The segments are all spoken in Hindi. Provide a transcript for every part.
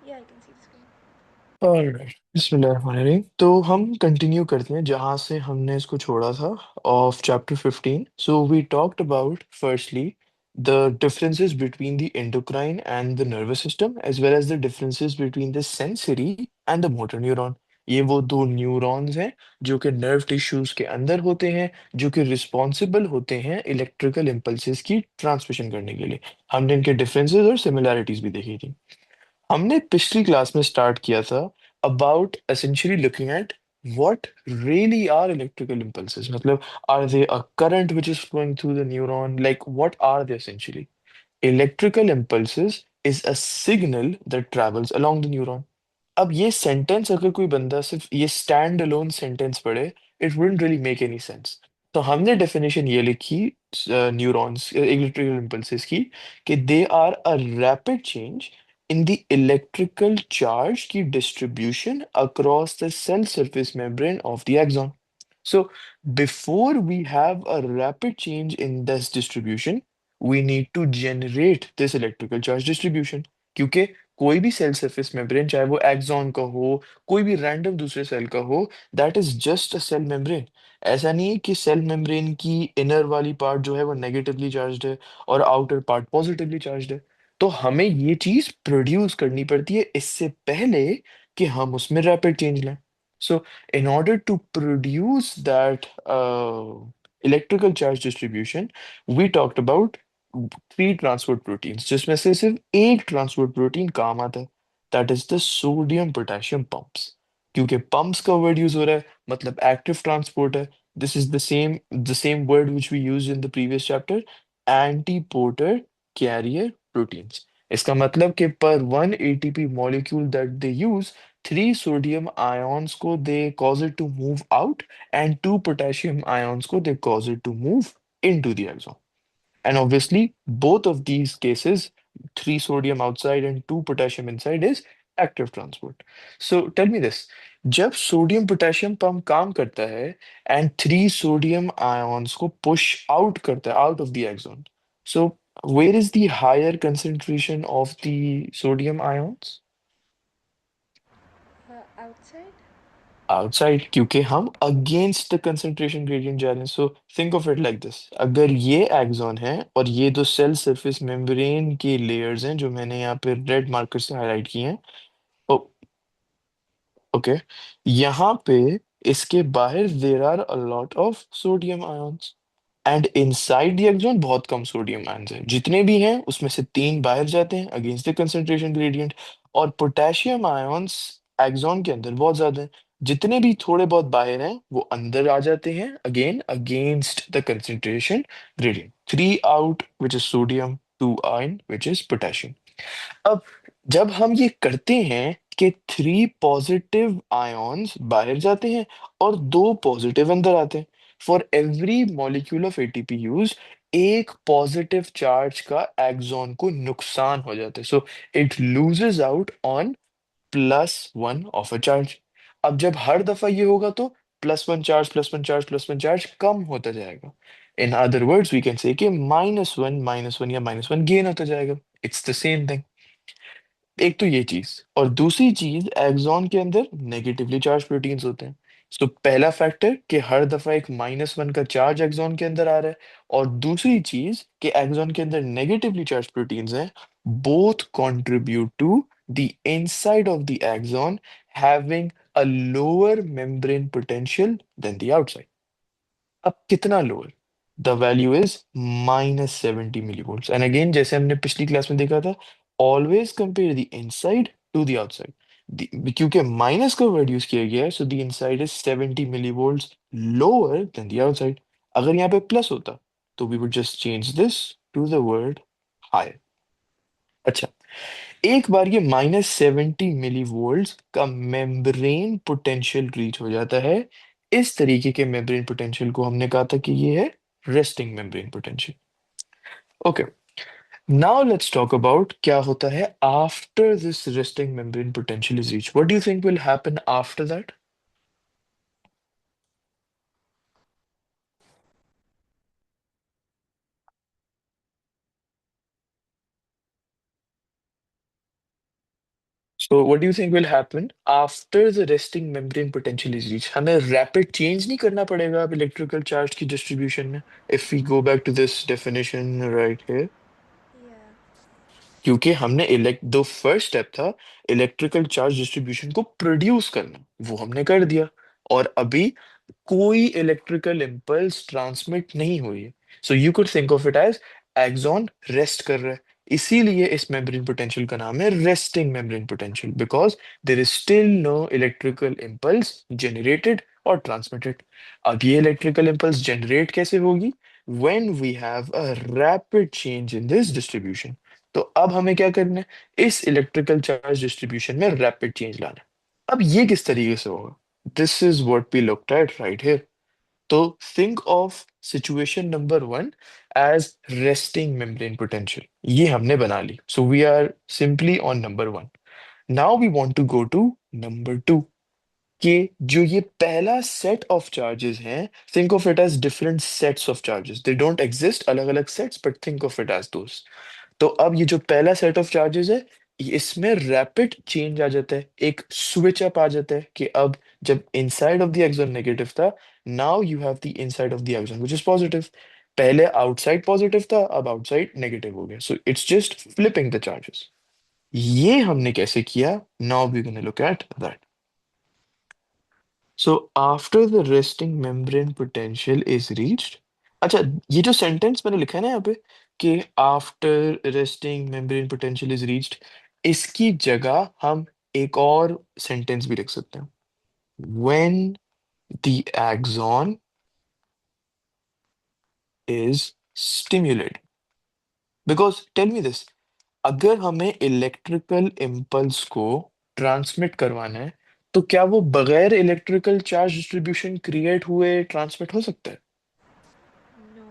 Yeah, I can see the screen. Alright, बिस्मिल्लाहिर्रहमानिर्रहीम। तो हम कंटिन्यू करते हैं जहाँ से हमने इसको छोड़ा था, of chapter 15। So we talked about firstly the differences between the endocrine and the nervous system as well as the differences between the sensory and the motor neuron. ये वो दो न्यूरॉन्स हैं जो कि नर्व टिश्यूज के अंदर होते हैं, जो कि रिस्पॉन्सिबल होते हैं इलेक्ट्रिकल इम्पल्सेस की ट्रांसमिशन करने के लिए। हमने इनके डिफरेंसेस और सिमिलैरिटीज भी देखी थी। हमने पिछली क्लास में स्टार्ट किया था about essentially looking at what really are electrical impulses, मतलब are they a current which is flowing through the neuron, like what are they essentially. Electrical impulses is a signal that travels along the neuron. अब ये सेंटेंस अगर कोई बंदा सिर्फ ये स्टैंड अलोन सेंटेंस पढ़े, it wouldn't really make any sense. तो हमने डेफिनेशन ये लिखी न्यूरॉन्स इलेक्ट्रिकल इम्पल्सेस की, कि they are a rapid change in the electrical charge की distribution across the cell surface membrane of the axon. So before we have a rapid change in this distribution, we need to generate this electrical charge distribution. क्योंकि कोई भी सेल सरफेस मेम्ब्रेन, चाहे वो एक्सॉन का हो, कोई भी रैंडम दूसरे सेल का हो, that is just a cell membrane. ऐसा नहीं है कि सेल मेम्ब्रेन की इनर वाली पार्ट जो है वो नेगेटिवली चार्ज्ड है और आउटर पार्ट पॉजिटिवली चार्ज्ड है। तो हमें ये चीज प्रोड्यूस करनी पड़ती है इससे पहले कि हम उसमें रैपिड चेंज लाएं। सो in order to produce that electrical charge distribution, we talked about three transport proteins, जिसमें से सिर्फ एक ट्रांसपोर्ट प्रोटीन काम आता है, that is the sodium potassium pumps. क्योंकि पंप्स का वर्ड यूज हो रहा है, मतलब एक्टिव ट्रांसपोर्ट है। This is the same word which we use in the previous chapter, antiporter carrier proteins. इसका मतलब कि per one ATP molecule that they use, three sodium ions को they cause it to move out, and two potassium ions को they cause it to move into the axon. And obviously, both of these cases, three sodium outside and two potassium inside, is active transport. So tell me this, जब सोडियम पोटेशियम पंप काम करता है एंड थ्री सोडियम आयंस को पुश आउट करता है out of the axon, so where is the higher concentration of the sodium ions? Outside? Outside, क्योंकि हम अगेंस्ट द कंसंट्रेशन ग्रेडियंट जा रहे हैं। So think of it like this, अगर ये एक्सॉन है और ये दो सेल सरफेस मेम्ब्रेन के लेयर्स हैं जो मैंने यहाँ पे रेड मार्कर से हाईलाइट किए हैं, ओके, यहाँ पे इसके बाहर there are a lot of sodium ions, and inside the axon बहुत कम सोडियम आयंस हैं। जितने भी हैं उसमें से तीन बाहर जाते हैं अगेंस्ट द कंसंट्रेशन ग्रेडियंट, और पोटेशियम आयंस एक्सॉन के अंदर बहुत ज्यादा हैं। जितने भी थोड़े बहुत बाहर हैं वो अंदर आ जाते हैं again against the concentration gradient. Three out which is sodium, two in which is potassium. अब जब हम ये करते हैं कि थ्री पॉजिटिव आयॉन्स बाहर जाते हैं और दो पॉजिटिव अंदर आते हैं, for every molecule of ATP use एक पॉजिटिव चार्ज का एक्सॉन को नुकसान हो जाता है। So it loses out on plus one of a charge. अब जब हर दफा ये होगा तो plus one charge plus one charge plus one charge कम होता जाएगा। In other words we can say कि माइनस वन या माइनस वन गेन होता जाएगा। It's the same thing. एक तो ये चीज, और दूसरी चीज, एक्सॉन के अंदर नेगेटिवली चार्ज प्रोटीन्स होते हैं। सो पहला फैक्टर कि हर दफा एक माइनस वन का चार्ज एक्सॉन के अंदर आ रहा है, और दूसरी चीज कि एक्सॉन के अंदर नेगेटिवली चार्ज प्रोटीन्स हैं। Both contribute to the inside of the axon having a lower membrane potential than the outside. अब कितना लोअर? The value is -70 millivolts, and again जैसे हमने पिछली क्लास में देखा था, always compare the inside to the outside. क्योंकि माइनस का वर्ड यूज किया गया है, so the inside is 70 millivolts lower than the outside. अगर यहाँ पे प्लस होता तो we would just change this to the word higher. अच्छा, एक बार ये -70 millivolts का मेम्ब्रेन पोटेंशियल रीच हो जाता है, इस तरीके के मेम्ब्रेन पोटेंशियल को हमने कहा था कि ये है resting membrane potential. Okay, now let's talk about क्या होता है after this resting membrane potential is reach. What do you think will happen after that? So what do you think will happen after the resting membrane potential is reached? हमें rapid change नहीं करना पड़ेगा अब electrical charge की distribution में. If we go back to this definition right here, Yeah. क्योंकि हमने इलेक्ट दो फर्स्ट स्टेप था इलेक्ट्रिकल चार्ज डिस्ट्रीब्यूशन को प्रोड्यूस करना, वो हमने कर दिया. और अभी कोई इलेक्ट्रिकल इम्पल्स ट्रांसमिट नहीं हुई है. So you could think of it as axon rest कर रहा है. इसीलिए इस मेम्ब्रेन पोटेंशियल का नाम है resting membrane potential, because there is still no electrical impulse generated और ट्रांसमिटेड. अब ये इलेक्ट्रिकल इम्पल्स जनरेट कैसे होगी? When we have a rapid change in this distribution. तो अब हमें क्या करना है? इस इलेक्ट्रिकल चार्ज डिस्ट्रीब्यूशन में रैपिड चेंज लाना है. अब ये किस तरीके से होगा? This is what we looked at right here. So think of situation number one as resting membrane potential. ये हमने बना ली. So we are simply on number one. Now we want to go to number two. कि जो ये पहला set of charges हैं, think of it as different sets of charges. They don't exist अलग अलग sets, but think of it as those. तो अब ये जो पहला सेट ऑफ चार्जेस है, इसमें रैपिड चेंज आ जाता है, एक स्विच अप आ जाता है कि अब जब inside of the axon negative था, now you have the inside of the axon which is positive. पहले आउटसाइड पॉजिटिव था, अब आउटसाइड नेगेटिव हो गया. So it's just flipping the charges. ये हमने कैसे किया? Now we gonna look at that. So after the resting membrane potential is reached. अच्छा, ये जो सेंटेंस मैंने लिखा है ना यहाँ पे कि after resting membrane potential is reached, इसकी जगह हम एक और सेंटेंस भी लिख सकते हैं. When the axon is stimulated. Because tell me this, अगर हमें इलेक्ट्रिकल इम्पल्स को ट्रांसमिट करवाना है, तो क्या वो बगैर इलेक्ट्रिकल चार्ज डिस्ट्रीब्यूशन क्रिएट हुए ट्रांसमिट हो सकता है? No.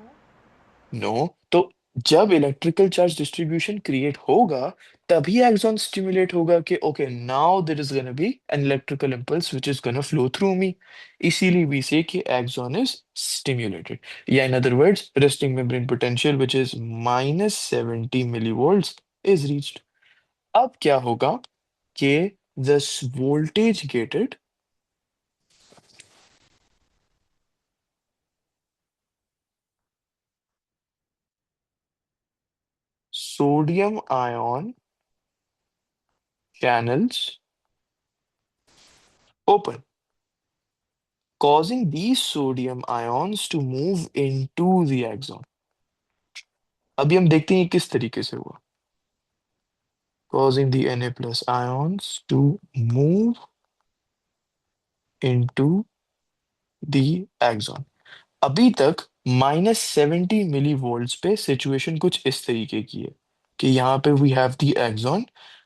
नो. तो जब इलेक्ट्रिकल चार्ज डिस्ट्रीब्यूशन क्रिएट होगा, तभी एक्सॉन स्टिमुलेट होगा कि okay now there is gonna be an electrical impulse which is gonna flow through me. इसीलिए वी से कि एक्सॉन इज स्टिमुलेटेड. या in other words, resting membrane potential which is -70 millivolts is reached. अब क्या होगा कि this voltage gated sodium ion channels open, causing these sodium ions to move into the axon. अभी हम देखते हैं ये किस तरीके से हुआ. Causing the Na plus ions to move into the axon. अभी तक -70 मिली वोल्ट्स पे सिचुएशन कुछ इस तरीके की है कि यहाँ पे वी हैव द एक्सॉन,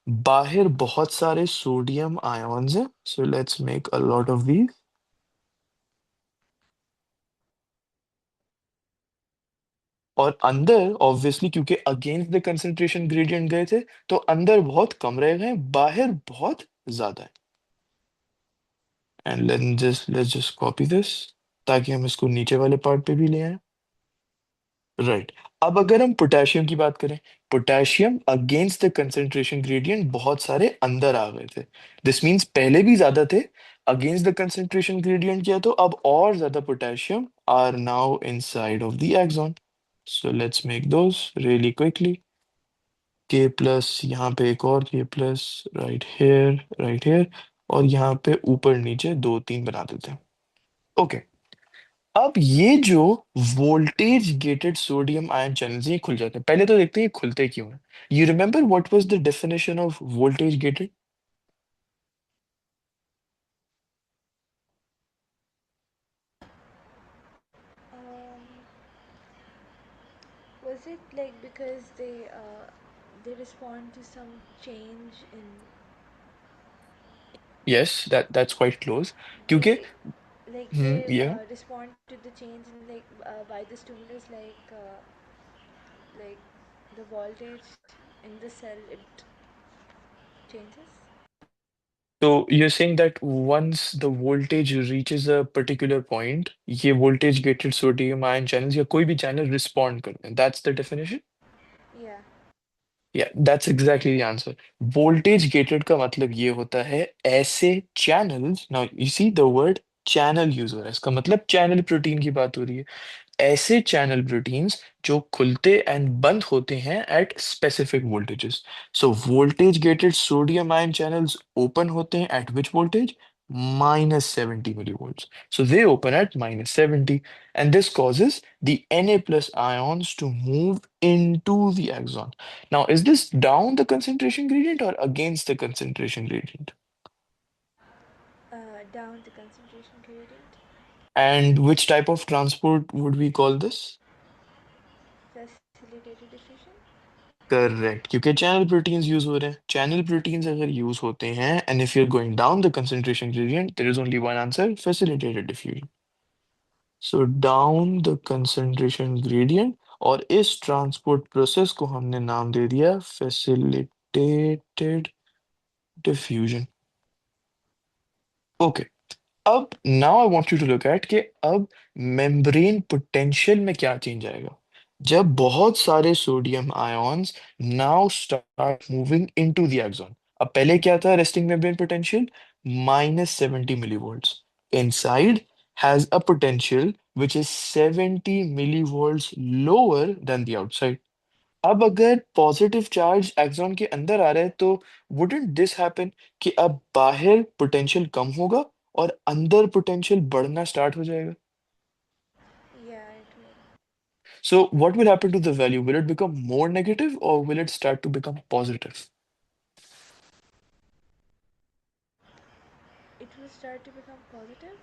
बाहर बहुत सारे सोडियम आयंस हैं. सो let's make a lot of these. और अंदर ऑब्वियसली क्योंकि अगेंस्ट द कंसंट्रेशन ग्रेडियंट गए थे, तो अंदर बहुत कम रह गए, बाहर बहुत ज्यादा है. And let's just copy this ताकि हम इसको नीचे वाले पार्ट पे भी ले आए. राइट. अब अगर हम पोटेशियम की बात करें, potassium against the concentration gradient बहुत सारे अंदर आ गए थे. दिस मींस पहले भी ज्यादा थे, अगेंस्ट द कंसंट्रेशन ग्रेडियंट किया तो अब और ज्यादा potassium are now inside of the axon. So let's make those really quickly. K plus यहाँ पे एक और के प्लस राइट हेयर, और यहाँ पे ऊपर नीचे दो तीन बना देते हैं. ओके. अब ये जो voltage gated sodium ion channels ये खुल जाते हैं. पहले तो देखते हैं ये खुलते क्यों हैं. You remember what was the definition of voltage gated? Um, was it like because they respond to some change in yes, that's quite close. क्योंकि like they या respond to the change in like by the stimulus like the voltage in the cell it changes. तो you're saying that once the voltage reaches a particular point, ये voltage gated sodium ion channels या कोई भी channel respond करते हैं. That's the definition. Yeah. या that's exactly the answer. Voltage gated का मतलब ये होता है ऐसे channels, now you see the word channel use हो रहा है, इसका मतलब चैनल प्रोटीन की बात हो रही है। ऐसे चैनल प्रोटीन्स जो खुलते एंड बंद होते हैं at specific voltages. So voltage gated sodium ion channels open होते हैं eight which voltage? -70 millivolts. So they open at -70, and this causes the Na plus ions to move into the axon. Now, is this down the concentration gradient or against the concentration gradient? Down the concentration gradient. And which type of transport would we call this? Facilitated diffusion. Correct, क्योंकि चैनल प्रोटीन्स यूज हो रहे हैं। चैनल प्रोटीन्स अगर यूज होते हैं and if you are going down the concentration gradient, there is only one answer, facilitated diffusion. So down the concentration gradient, और इस ट्रांसपोर्ट प्रोसेस को हमने नाम दे दिया फैसिलिटेटेड डिफ्यूजन। ओके, अब now I want you to look at कि अब मेम्ब्रेन पोटेंशियल में क्या चेंज आएगा जब बहुत सारे sodium ions now start moving into the axon. अब पहले क्या था resting membrane potential? -70 millivolts inside has a potential which is 70 millivolts lower than the outside। अब अगर पॉजिटिव चार्ज एक्सॉन के अंदर आ रहा है तो वुडंट दिस हैपन कि अब बाहर पोटेंशियल कम होगा और अंदर पोटेंशियल बढ़ना स्टार्ट हो जाएगा? Yeah, it will. So what will happen to the value? Will it become more negative और will it start to become positive? It will start to become positive.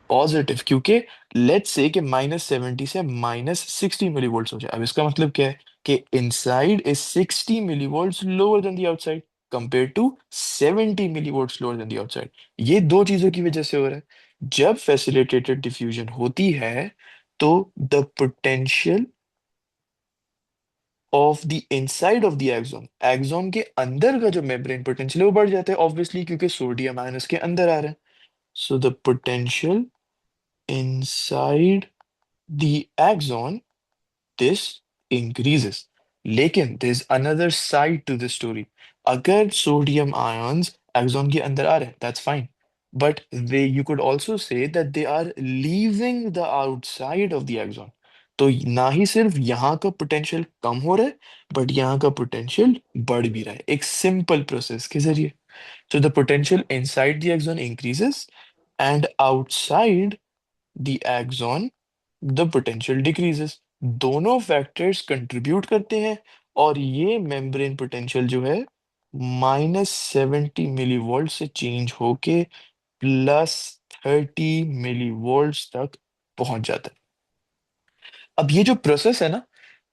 Positive, क्योंकि लेट्स से कि -70 से -60 मिलीवोल्ट्स हो जाए। अब इसका मतलब क्या है कि inside is 60 millivolts lower than the outside compare to 70 millivolts lower than the outside. ये दो चीजों की वजह से हो रहा है। जब फैसिलिटेटेड डिफ्यूजन होती है तो the potential of the inside of the axon, axon के अंदर का जो मेम्ब्रेन पोटेंशियल है वो बढ़ जाता है ऑब्वियसली, क्योंकि सोडियम आयन उसके अंदर आ रहा है। So the potential inside the axon, this increases। लेकिन there's another side to the story। अगर सोडियम ions axon के अंदर आ रहे हैं, that's fine, but they you could also say that they are leaving the outside of the axon। तो ना ही सिर्फ यहाँ का पोटेंशियल कम हो रहा है बट यहाँ का पोटेंशियल बढ़ भी रहा है एक सिंपल प्रोसेस के जरिए। So the potential inside the axon increases and outside the axon the potential decreases. दोनों फैक्टर्स कंट्रीब्यूट करते हैं और ये मेम्ब्रेन पोटेंशियल जो है -70 मिलीवोल्ट से चेंज होके +30 मिलीवोल्ट्स तक पहुंच जाता है। अब ये जो प्रोसेस है ना,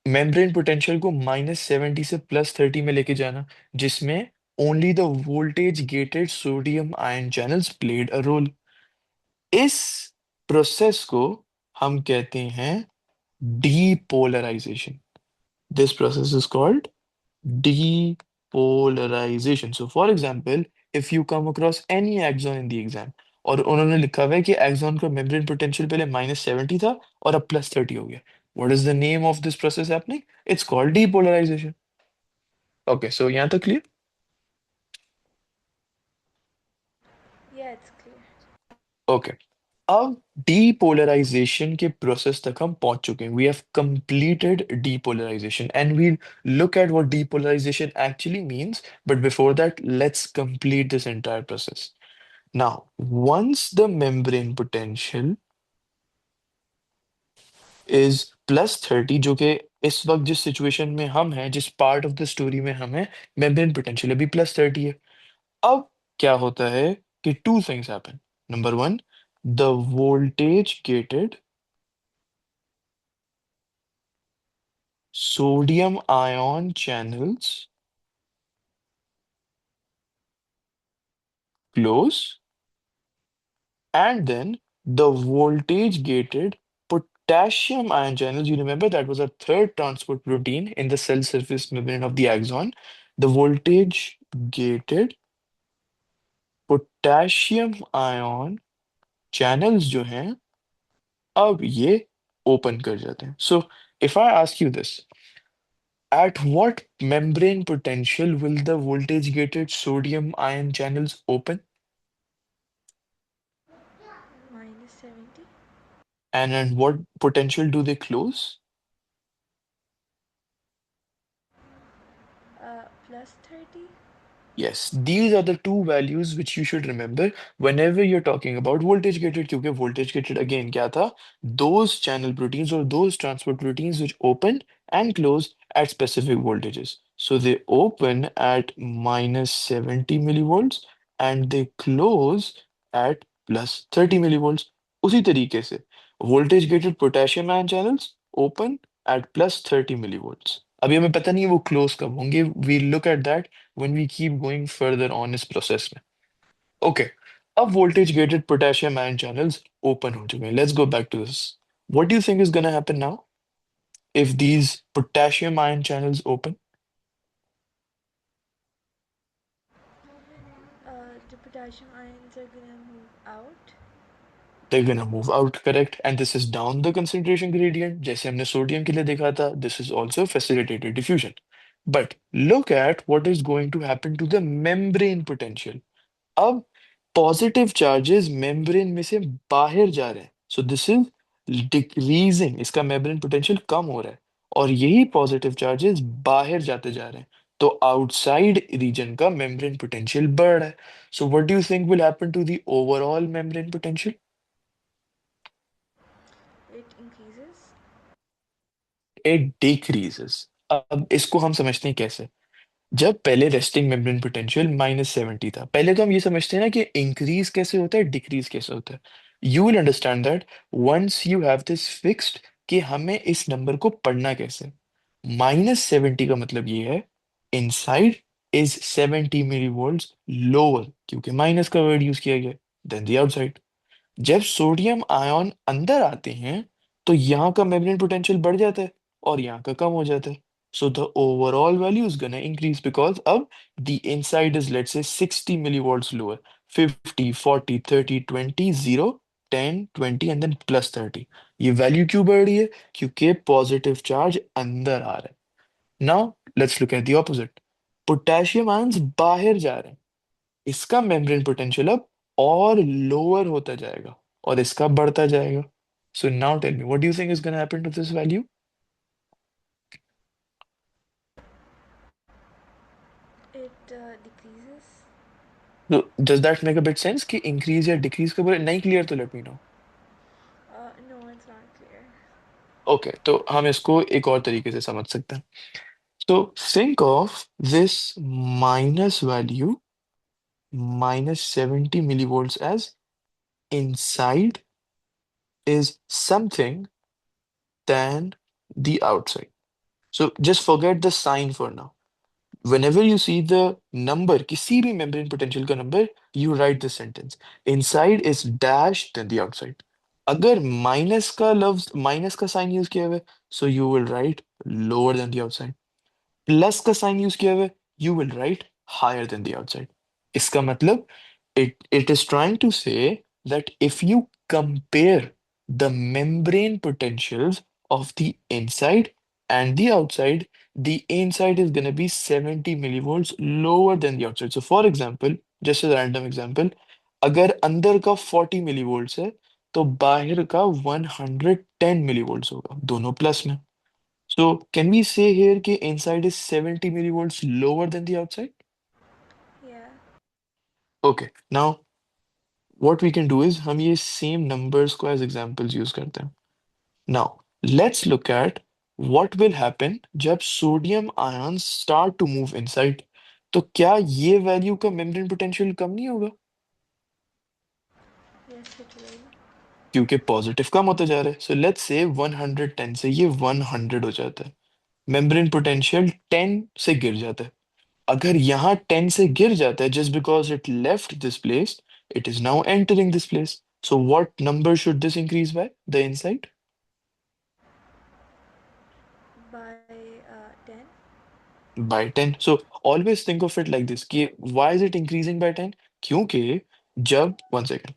मेम्ब्रेन पोटेंशियल को -70 से +30 में लेके जाना, जिसमें only the voltage gated sodium ion channels played a role, इस प्रोसेस को हम कहते हैं depolarization। This process is called depolarization। So, for example, if you come across any axon in the exam और उन्होंने लिखा हुआ है कि axon का membrane potential पहले -70 था और अब +30 हो गया, what is the name of this process happening? It's called depolarization। Okay, so यहाँ तक clear? Yeah, it's clear. Okay, अब डीपोलराइजेशन के प्रोसेस तक हम पहुंच चुके हैं। We have completed depolarization and we look at what depolarization actually means, but before that let's complete this entire process. Now once the membrane potential is +30, जो कि इस वक्त जिस सिचुएशन में हम हैं, जिस पार्ट ऑफ द स्टोरी में हम हैं, मेम्ब्रेन पोटेंशियल अभी +30 है। अब क्या होता है कि two things happen. Number one, the voltage gated sodium ion channels close, and then the voltage gated potassium ion channels, you remember that was a third transport protein in the cell surface membrane of the axon, the voltage gated potassium ion channels जो हैं अब ये ओपन कर जाते हैं। So if I ask you this, At what membrane potential will the voltage gated sodium ion channels open? -70. And at what potential do they close? +30. Yes, these are the two values which you should remember whenever you're talking about voltage gated. क्योंकि voltage gated again क्या था? Those channel proteins or those transport proteins which open and close at specific voltages. So they open at -70 millivolts and they close at +30 millivolts. उसी तरीके से voltage gated potassium ion channels open at +30 millivolts. अभी हमें पता नहीं है वो close कब होंगे. We look at that when we keep going further on इस process में. Okay, अब voltage gated potassium ion channels open हो चुके हैं. Let's go back to this. What do you think is going to happen now if these potassium ion channels open? The potassium ions are gonna move out. They're gonna move out, correct? And this is down the concentration gradient. जैसे हमने सोडियम के लिए देखा था, this is also facilitated diffusion. But look at what is going to happen to the membrane potential. अब पॉजिटिव चार्जेस मेम्ब्रेन में से बाहर जा रहे हैं, सो दिस इज डिक्रीजिंग, इसका मेम्ब्रेन पोटेंशियल कम हो रहा है और यही पॉजिटिव चार्जेस बाहर जाते जा रहे हैं, तो आउटसाइड रीजन का मेम्ब्रेन पोटेंशियल बढ़ रहा है. So what do you think will happen to the overall membrane potential? It increases. It decreases. अब इसको हम समझते हैं कैसे. जब पहले रेस्टिंग मेम्ब्रेन पोटेंशियल -70 था, पहले तो हम ये समझते हैं ना कि इंक्रीज कैसे होता है, डिक्रीज कैसे होता है. You will understand that once you have this fixed कि हमें इस नंबर को पढ़ना कैसे. -70 का मतलब ये है इनसाइड इज 70 मिलीवोल्ट्स लोअर, क्योंकि माइनस का वर्ड यूज किया गया, देन द आउटसाइड. जब सोडियम आयन अंदर आते हैं तो यहाँ का मेम्ब्रेन पोटेंशियल बढ़ जाता है और यहाँ का कम हो जाता है. So the overall value is gonna increase because अब the inside is let's say 60 millivolts lower. 50, 40, 30, 20, 0, 10, 20 and then +30. ये वैल्यू क्यों बढ़ रही है? क्योंकि पॉजिटिव चार्ज अंदर आ रहा है. Now let's look at the opposite. Potassium ions बाहर जा रहे हैं, इसका मेम्ब्रेन पोटेंशियल अब और लोअर होता जाएगा और इसका बढ़ता जाएगा. So now tell me what do you think is gonna happen to this value? It decreases. So does that make a bit sense कि इंक्रीज या डिक्रीज का बोले? नहीं क्लियर तो let me know. No, it's not clear. Okay, तो हम इसको एक और तरीके से समझ सकते हैं. So think of this minus value -70 millivolts as inside is something than the outside. So just forget the sign for now. Whenever you see the number, किसी भी membrane potential का number, you write this sentence. Inside is dash, then the outside. अगर माइनस का लफ्ज, माइनस का साइन यूज किया हुआ है, so you will write lower than the outside. Plus का साइन यूज किया हुआ है, you will write higher than the outside. इसका मतलब it is trying to say that if you compare the membrane potentials of the inside and the outside, the inside is going to be 70 millivolts lower than the outside. So for example, just a random example, अगर अंदर का 40 millivolts है तो बाहर का 110 millivolts होगा, दोनों प्लस में. So can we say here कि inside is 70 millivolts lower than the outside? Yeah. Okay, now what we can do is हम ये same numbers को as examples use करते हैं. Now let's look at what will happen जब sodium ions start to move inside. तो क्या ये वैल्यू का membrane potential कम नहीं होगा? Yes, it will. क्योंकि पॉजिटिव कम होता जा रहा है. सो लेट्स से 110 से ये 100 हो जाता है, मेम्ब्रेन पोटेंशियल 10 से गिर जाता है. अगर यहाँ 10 से गिर जाता है just because it left this place, it is now entering this place. So what number should this increase by the inside? By 10. By 10. So always think of it like this कि why is it increasing by 10? क्योंकि जब, वन सेकेंड,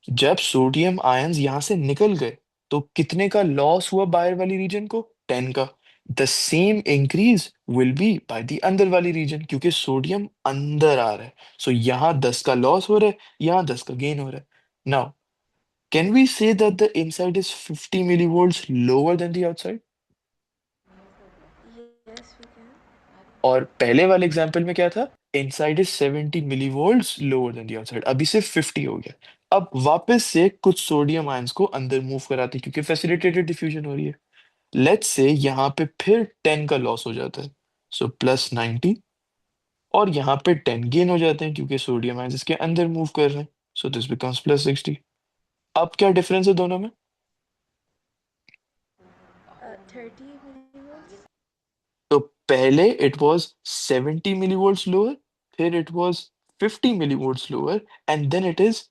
जब सोडियम आयंस यहाँ से निकल गए तो कितने का लॉस हुआ बाहर वाली रीजन को? 10 का. The same increase will be by the अंदर वाली रीजन, क्योंकि सोडियम अंदर आ रहा है। सो यहाँ 10 का लॉस हो रहा है, यहाँ 10 का गेन हो रहा है। Now can we say that the inside is 50 millivolts lower than the outside? Yes, we can. और पहले वाले एग्जांपल में क्या था? Inside is 70 millivolts lower than the outside, अभी सिर्फ 50 हो गया। अब वापस से कुछ सोडियम आयंस को अंदर मूव कराते हैं क्योंकि फैसिलिटेटेड डिफ्यूजन हो रही है। लेट्स से यहाँ पे फिर 10 का लॉस हो जाता है, सो +90। और यहाँ पे 10 गेन हो जाते हैं क्योंकि सोडियम आयंस इसके अंदर मूव कर रहे हैं, सो दिस बिकम्स +60। अब क्या डिफरेंस है दोनों में? 30 millivolts. तो पहले इट वाज 70 millivolts लोअर, फिर it was 50 millivolts lower, and then it is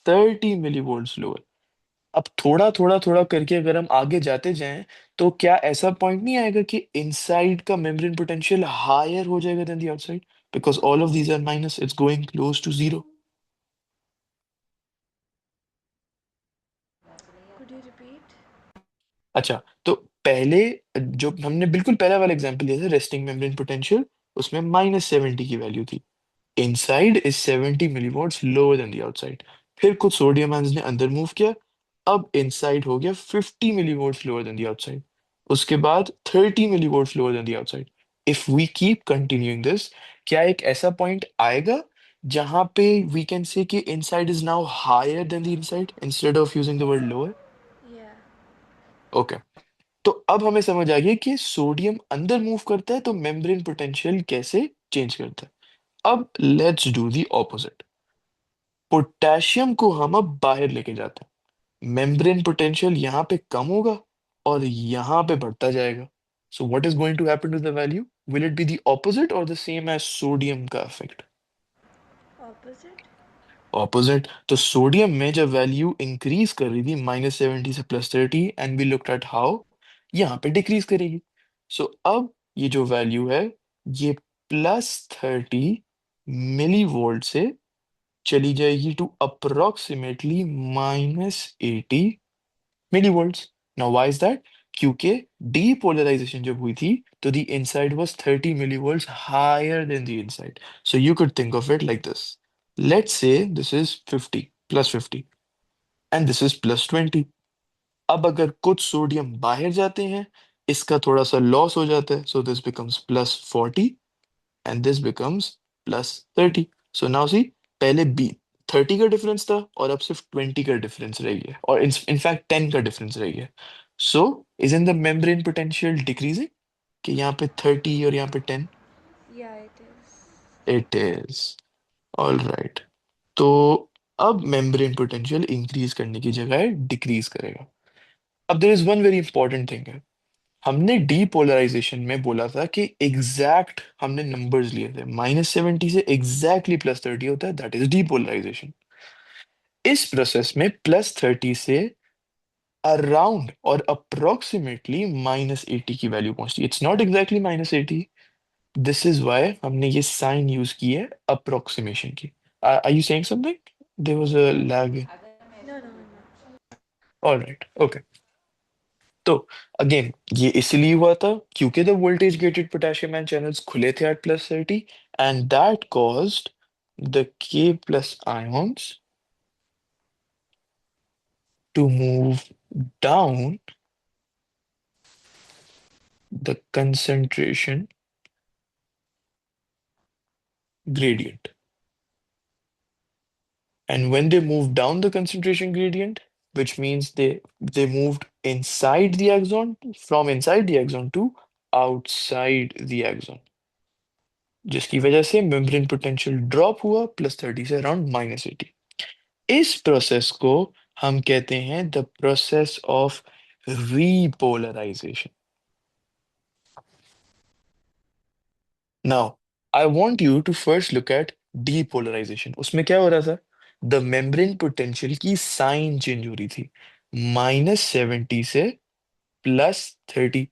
30 millivolts lower. अब थोड़ा थोड़ा थोड़ा करके अगर हम आगे जाते जाएं, तो क्या ऐसा पॉइंट नहीं आएगा कि इनसाइड का मेम्ब्रेन पोटेंशियल हायर हो जाएगा than the outside, because all of these are minus, it's going close to zero. Could you repeat? अच्छा, तो पहले जो हमने बिल्कुल पहला वाला एग्जांपल लिया था रेस्टिंग मेम्ब्रेन पोटेंशियल, उसमें -70 की वैल्यू थी। Inside is 70 millivolts lower than the outside. फिर कुछ सोडियम आयंस ने अंदर मूव किया, अब इनसाइड हो गया 50 millivolts lower than the outside. उसके बाद 30 millivolts lower than the outside. If we keep continuing this, क्या एक ऐसा पॉइंट आएगा जहां पे वी कैन से कि inside is now higher than the inside instead of using the word lower? Yeah. Okay, तो अब हमें समझ आ गया कि सोडियम अंदर मूव करता है तो मेम्ब्रेन पोटेंशियल कैसे चेंज करता है। अब let's do the opposite. Potassium को हम अब बाहर लेके जाते हैं, मेम्ब्रेन पोटेंशियल यहाँ पे कम होगा और यहाँ पे बढ़ता जाएगा। So what is going to happen to the value? Will it be the opposite और द सेम एज सोडियम का इफेक्ट? Opposite. ऑपोजिट। तो सोडियम में जब वैल्यू इंक्रीज कर रही थी -70 से +30, and we looked at how, यहाँ पे डिक्रीज करेगी। सो अब ये जो वैल्यू है, ये +30 मिलीवोल्ट से चली जाएगी to approximately -80 millivolts. Now, why is that? क्योंकि depolarization जब हुई थी, तो the inside was 30 millivolts higher than the inside. So you could think of it like this. Let's say this is 50 +50 and this is +20. अब अगर कुछ सोडियम बाहर जाते हैं, इसका थोड़ा सा लॉस हो जाता है, so this becomes +40 and this becomes +30. So now see, पहले बी 30 का डिफरेंस था और अब सिर्फ 20 का डिफरेंस रह गया, और इनफैक्ट 10 का डिफरेंस रह गया। So is in the membrane potential decreasing, कि यहाँ पे 30 और यहाँ पे 10? Yeah, it is. It is. All right. तो अब मेम्ब्रेन पोटेंशियल इंक्रीज करने की जगह डिक्रीज करेगा। अब there is one very important thing है। हमने डीपोलराइजेशन में बोला था कि एग्जैक्ट हमने नंबर्स लिए थे, -70 से एग्जैक्टली +30 होता है, दैट इज डीपोलराइजेशन। इस प्रोसेस में +30 से अराउंड और अप्रोक्सीमेटली -80 की वैल्यू पहुंचती है। It's not exactly -80। This is why हमने ये साइन यूज की है अप्रोक्सीमेशन की। Are you saying something? There was a lag. No, no, no. Alright, okay. तो अगेन ये इसलिए हुआ था क्योंकि the voltage gated potassium ion channels खुले थे at +30, and that caused the K+ ions to move down the concentration gradient. And when they moved down the concentration gradient, which means they moved inside the axon, from inside the axon to outside the axon, जिसकी वजह से मेम्ब्रेन पोटेंशियल ड्रॉप हुआ +30 से अराउंड -80। इस प्रोसेस को हम कहते हैं the process of repolarization. Now I want you to first look at depolarization. उसमें क्या हो रहा था? द मेम्ब्रेन पोटेंशियल की साइन चेंज हो रही थी, -70 से +30।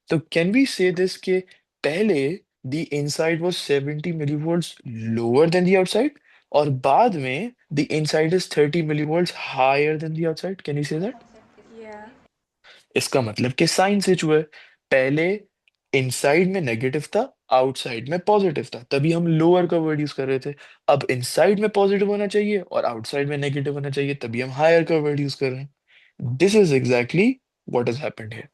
तो कैन वी से दिस के पहले the inside was 70 millivolts lower than the outside, और बाद में the inside is 30 millivolts higher than the outside? Can you say that? Yeah. इसका मतलब कि साइन स्विच हुआ है। पहले इनसाइड में नेगेटिव था, आउटसाइड में पॉजिटिव था, तभी हम लोअर का वर्ड यूज कर रहे थे। अब इनसाइड में पॉजिटिव होना चाहिए और आउटसाइड में नेगेटिव होना चाहिए, तभी हम हायर का वर्ड यूज कर रहे हैं। This is exactly what has happened here।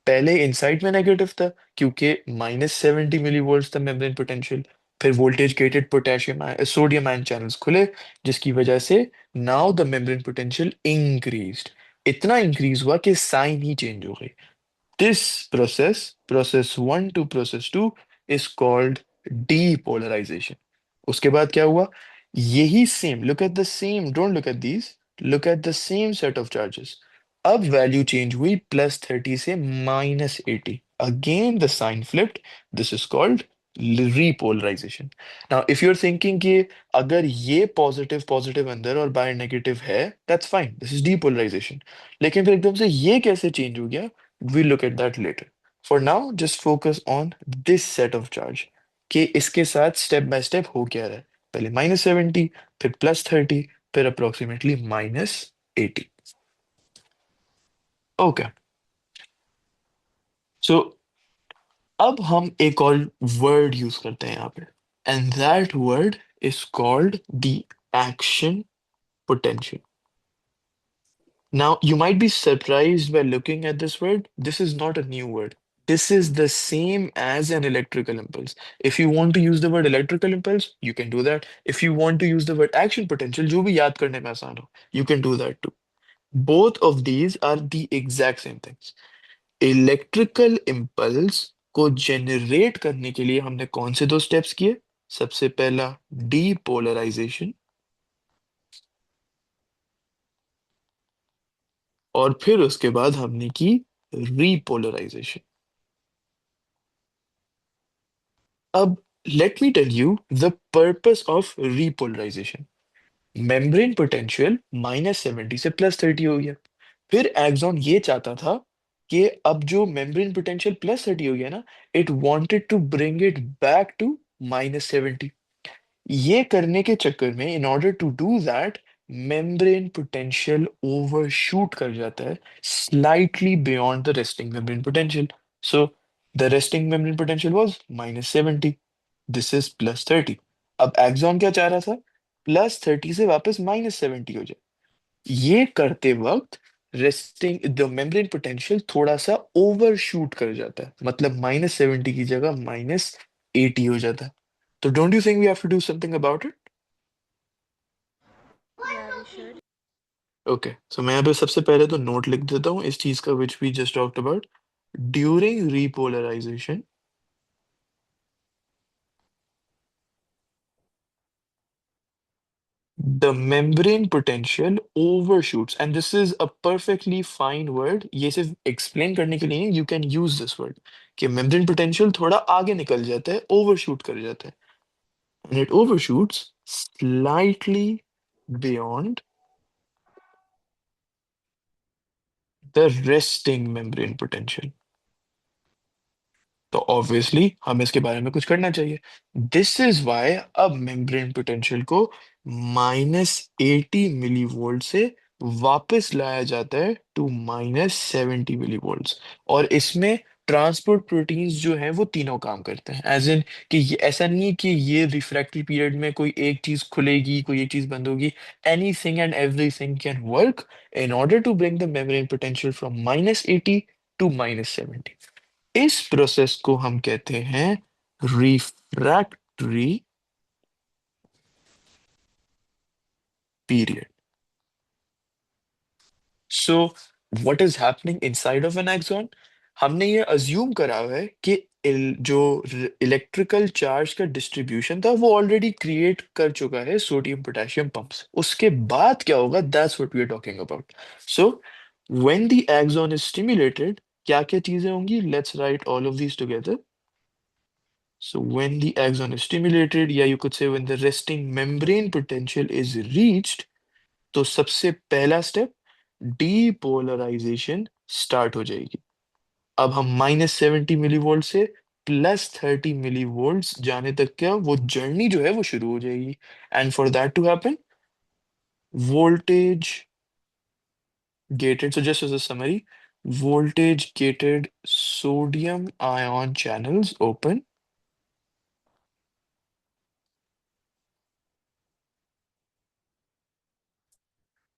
पहले इनसाइड में नेगेटिव था क्योंकि -70 मिली वोल्ट था मेम्ब्रेन पोटेंशियल। फिर voltage gated potassium sodium ion channels खुले, जिसकी वजह से now the membrane potential increased. इतना इंक्रीज हुआ कि साइन ही चेंज हो गई। This process, process 1 to process 2, is called depolarization. उसके बाद क्या हुआ? यही same, look at the same, don't look at these, look at the same set of charges। अब वैल्यू चेंज हुई +30 से -80। Again the sign flipped, this is called repolarization। Now if you're thinking कि अगर ये पॉजिटिव पॉजिटिव अंदर और बाहर नेगेटिव है, that's fine, this is depolarization। लेकिन फिर एकदम से ये कैसे चेंज हो गया? We'll look at that later। For now, just focus on this set of charge कि इसके साथ स्टेप बाय स्टेप हो क्या रहा है। पहले -70, फिर +30, फिर अप्रोक्सीमेटली -80। ओके, सो अब हम एक और वर्ड यूज करते हैं यहाँ पे, and that word is called the action potential. Now, you might be surprised by looking at this word. This is not a new word. This is the same as an electrical impulse. If you want to use the word electrical impulse, you can do that. If you want to use the word action potential, जो भी याद करने में आसान हो, you can do that too. Both of these are the exact same things. Electrical impulse को generate करने के लिए हमने कौन से दो steps किए? सबसे पहला depolarization, और फिर उसके बाद हमने की repolarization। अब let me tell you the purpose of repolarization। Membrane potential -70 से +30 हो गया। फिर एक्सॉन ये चाहता था कि अब जो मेम्ब्रेन पोटेंशियल +30 हो गया ना, it wanted to bring it back to -70। ये करने के चक्कर में, in order to do that, membrane potential overshoot कर जाता है slightly beyond the resting membrane potential. So the resting membrane potential was -70, this is +30। अब एक्सॉन क्या चाह रहा था? +30 से वापस -70 हो जाए। ये करते वक्त रेस्टिंग द मेम्ब्रेन पोटेंशियल थोड़ा सा ओवरशूट कर जाता है, मतलब -70 की जगह -80 हो जाता है। तो don't you think we have to do something about it? Yeah, we should. Okay, so मैं यहाँ पे सबसे पहले तो नोट लिख देता हूँ इस चीज का which we just talked about. During repolarization, the membrane potential overshoots, and this is a perfectly fine word। ये सिर्फ explain करने के लिए नहीं, you can use this word कि membrane potential थोड़ा आगे निकल जाता है, overshoot कर जाता है, and it overshoots slightly beyond the resting membrane potential। तो ऑब्वियसली हमें इसके बारे में कुछ करना चाहिए। दिस इज वाई अब मेम्ब्रेन पोटेंशियल को -80 मिलीवोल्ट से वापस लाया जाता है टू -70 मिलीवोल्ट्स। और इसमें ट्रांसपोर्ट प्रोटीन्स जो हैं वो तीनों काम करते हैं, एज इन कि ये ऐसा नहीं है कि ये रिफ्रैक्टरी पीरियड में कोई एक चीज खुलेगी, कोई एक चीज बंद होगी। Anything and everything can work in order to bring the membrane potential from -80 to -70। इस प्रोसेस को हम कहते हैं refractory period. So what is happening inside of an axon? हमने ये अज्यूम करा हुआ है कि जो इलेक्ट्रिकल चार्ज का डिस्ट्रीब्यूशन था वो ऑलरेडी क्रिएट कर चुका है सोडियम पोटेशियम पंप्स। उसके बाद क्या होगा, that's what we are talking about. So when the axon is stimulated, क्या क्या चीजें होंगी? Let's write all of these together. So when the axon is stimulated, या you could say when the resting membrane potential is reached, तो सबसे पहला स्टेप डीपोलराइजेशन स्टार्ट हो जाएगी। अब हम -70 मिलीवोल्ट से +30 मिलीवोल्ट जाने तक क्या वो जर्नी जो है वो शुरू हो जाएगी। And for that to happen, voltage gated, so just as a summary, voltage gated sodium ion channels open,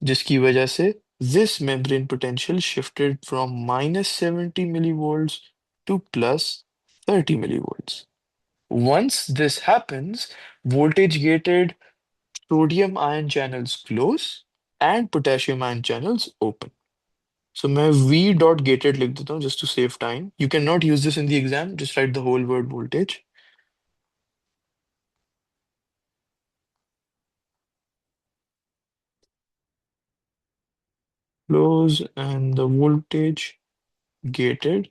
जिसकी वजह से this membrane potential shifted from -70 millivolts to +30 millivolts. Once this happens, voltage gated sodium ion channels close and potassium ion channels open. So मैं V dot gated लिख देता हूँ just to save time. You cannot use this in the exam. Just write the whole word voltage. Close and the voltage gated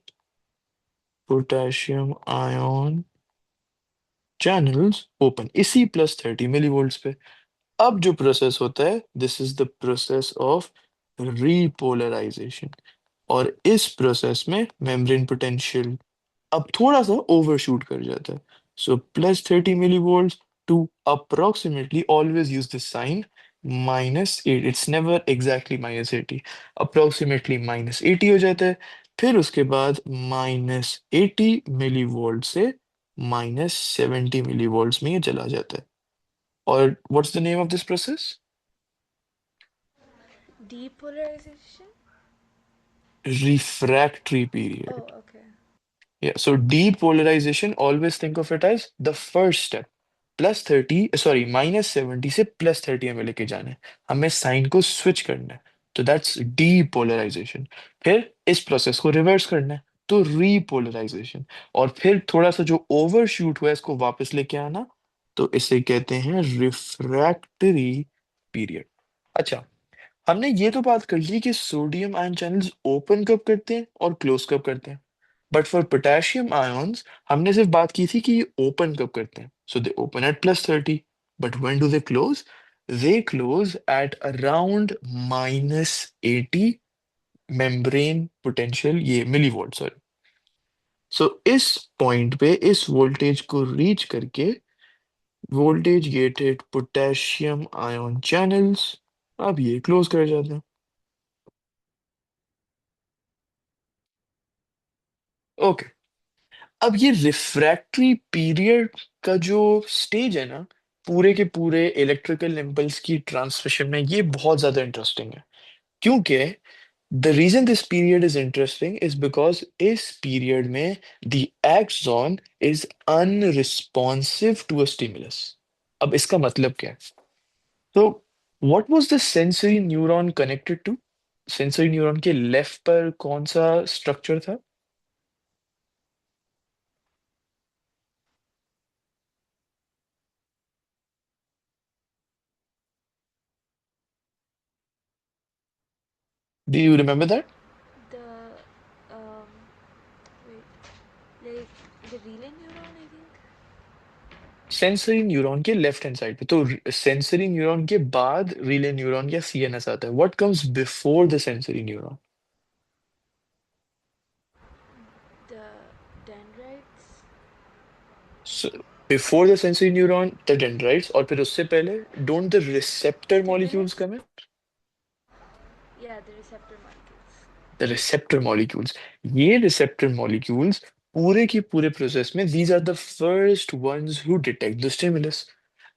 potassium ion channels open. इसी +30 millivolts पे. अब जो प्रोसेस होता है, this is the process of repolarisation. और इस प्रोसेस में मेम्ब्रेन पोटेंशियल अब थोड़ा सा ओवरशूट कर जाता है. So +30 millivolts to approximately always use this sign -8. It's never exactly -80. Approximately -80 हो जाता है. फिर उसके बाद -80 millivolts से -70 millivolts में ये चला जाता है. और what's the name of this process? Depolarization? Refractory Oh, period. okay. Yeah, so depolarization, always think of it as the first step. +30, sorry -70 से +30 हमें लेके जाना है. हमें साइन को स्विच करना है. तो दैट्स डीपोलराइजेशन. फिर इस प्रोसेस को रिवर्स करना है, तो रीपोलराइजेशन. और फिर थोड़ा सा जो ओवरशूट हुआ है इसको वापस लेके आना, तो इसे कहते हैं रिफ्रैक्टरी पीरियड. अच्छा, हमने ये तो बात कर ली कि सोडियम आयन चैनल्स ओपन कब करते हैं और क्लोज कब करते हैं. बट फॉर पोटेशियम आयंस हमने सिर्फ बात की थी कि ये ओपन कब करते हैं. So they open at +30. But when do they close at around -80 membrane potential, ये मिलीवोल्ट सॉरी. सो इस पॉइंट पे इस वोल्टेज को रीच करके voltage gated potassium ion channels अब ये क्लोज कर जाते हैं. ओके. अब ये रिफ्रैक्टरी पीरियड का जो स्टेज है ना, पूरे के पूरे इलेक्ट्रिकल इम्पल्स की ट्रांसमिशन में, ये बहुत ज्यादा इंटरेस्टिंग है. क्योंकि the reason this period is interesting is because इस पीरियड में the axon is unresponsive to a stimulus. अब इसका मतलब क्या है? तो what was the sensory neuron connected to? Sensory neuron के लेफ्ट पर कौन सा स्ट्रक्चर था? Do you remember that? The wait, like the relay neuron, I think. Sensory neuron के लेफ्ट हैंड साइड पे. तो सेंसरी न्यूरॉन के बाद रिले न्यूरॉन या सीएनएस आता है. What comes before the sensory neuron? The dendrites. Before the sensory neuron the dendrites, और फिर उससे पहले don't the receptor The molecules next, come in? yeah, the receptor molecules. The receptor molecules. ये रिसेप्टर मॉलिक्यूल्स पूरे की पूरे प्रोसेस में these are the first ones who detect the stimulus.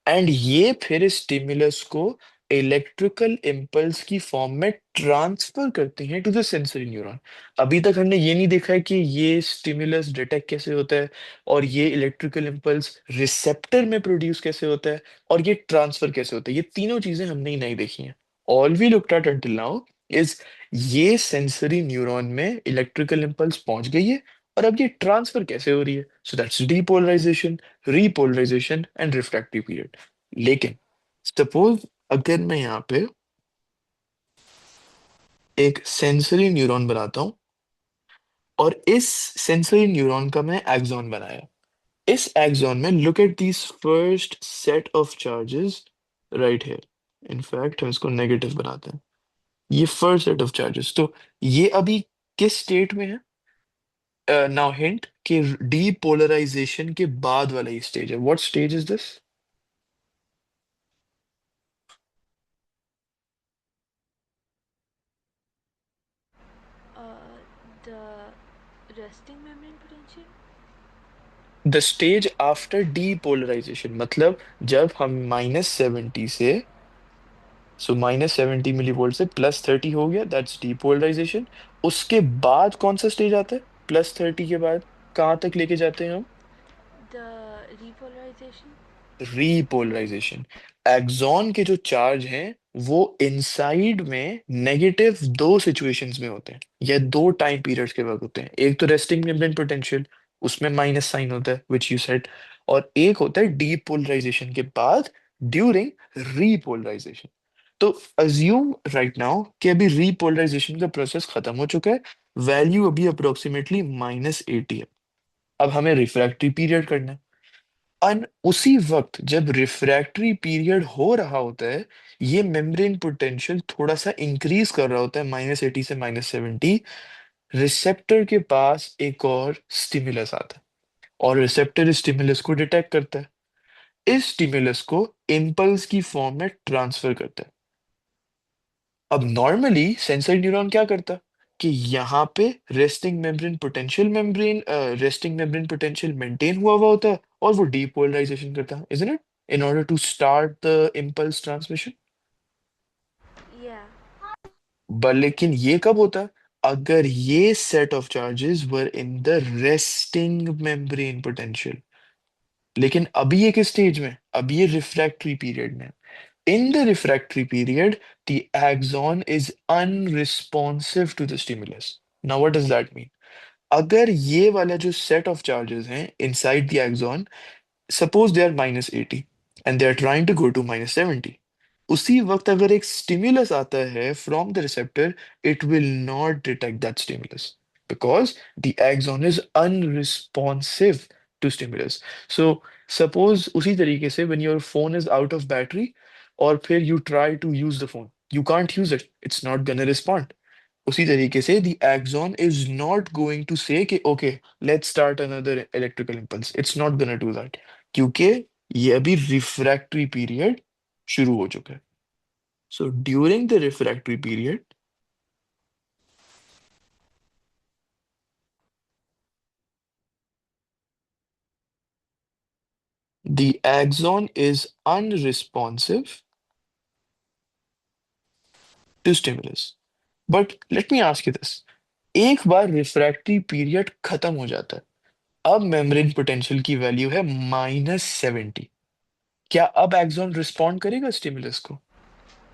And ये फिर इस स्टिमुलस को इलेक्ट्रिकल इम्पल्स की फॉर्म में ट्रांसफर करते हैं टू द सेंसरी न्यूरॉन. अभी तक हमने ये नहीं देखा है कि ये स्टिमुलस डिटेक्ट कैसे होता है, और ये इलेक्ट्रिकल इम्पल्स रिसेप्टर में प्रोड्यूस कैसे होता है, और ये ट्रांसफर कैसे होता है. ये तीनों चीजें हमने ही नहीं देखी हैं. All we looked at until now is ये सेंसरी न्यूरॉन में इलेक्ट्रिकल इम्पल्स पहुंच गई है, और अब ये ट्रांसफर कैसे हो रही है. So that's depolarization, repolarization and refractive period. लेकिन सपोज अगर मैं यहाँ पे एक सेंसरी न्यूरॉन बनाता हूँ, और इस सेंसरी न्यूरॉन का मैं एक्सॉन बनाया. इस एक्सॉन में look at this first set of charges right here. In fact हम इसको नेगेटिव बनाते हैं. ये फर्स्ट सेट ऑफ चार्जेस, तो ये अभी किस स्टेट में है? नाउ हिंट कि डीपोलराइजेशन के बाद वाला ये स्टेज है. What stage is this? resting membrane potential. The stage after depolarization, मतलब जब हम -70 से, सो -70 मिली वोल्ट से +30 हो गया, दैट्स डीपोलराइजेशन। उसके बाद कौन सा स्टेज आता है +30 के बाद? कहाँ तक लेके जाते हैं हम? The repolarization. रीपोलराइजेशन। एक्सॉन के जो चार्ज हैं वो इनसाइड में नेगेटिव दो सिचुएशंस में होते हैं, या दो टाइम पीरियड्स के वक्त होते हैं। एक तो रेस्टिंग मेम्ब्रेन पोटेंशियल, उसमें माइनस साइन होता है विच यू सेड, और एक होता है डीपोलराइजेशन के बाद, ड्यूरिंग रीपोलराइजेशन। तो अज्यूम राइट नाउ कि अभी रीपोलराइजेशन का प्रोसेस खत्म हो चुका है, वैल्यू अभी अप्रोक्सीमेटली -80 है। अब हमें रिफ्रैक्टरी पीरियड करना है। उसी वक्त जब रिफ्रैक्टरी पीरियड हो रहा होता है, ये मेम्ब्रेन पोटेंशियल थोड़ा सा इंक्रीज कर रहा होता है -80 से -70। रिसेप्टर के पास एक और स्टिमुलस आता है, और रिसेप्टर इस स्टिमुलस को डिटेक्ट करता है, इस स्टिमुलस को इम्पल्स की फॉर्म में ट्रांसफर करता है। अब नॉर्मली सेंसरी न्यूरॉन क्या करता है कि यहाँ पे रेस्टिंग मेम्ब्रेन पोटेंशियल मेंटेन हुआ हुआ होता है, और वो डीपोलराइजेशन करता है, isn't it, in order to start the impulse transmission. Yeah. पर लेकिन ये कब होता है? अगर ये set of charges were in the resting membrane potential. लेकिन अभी ये किस स्टेज में? अभी ये रिफ्रैक्टरी पीरियड में। In the refractory period, the axon is unresponsive to the stimulus. Now, what does that mean? अगर ये वाला जो set of charges हैं inside the axon, suppose they are -80 and they are trying to go to -70, उसी वक्त अगर एक stimulus आता है from the receptor, it will not detect that stimulus because the axon is unresponsive to stimulus. So suppose उसी तरीके से when your phone is out of battery और फिर you try to use the phone, you can't use it, it's not gonna respond. उसी तरीके से the axon is not going to say कि okay, let's start another electrical impulse, it's not gonna do that, क्योंकि ये अभी रिफ्रैक्टरी पीरियड शुरू हो चुका है। So during the refractory period, the axon is unresponsive to stimulus. But let me ask you this, एक बार रिफ्रैक्टरी पीरियड खत्म हो जाता है, अब मेम्ब्रेन पोटेंशियल की वैल्यू है -70, क्या अब एक्सॉन रिस्पॉन्ड करेगा स्टिमुलस को?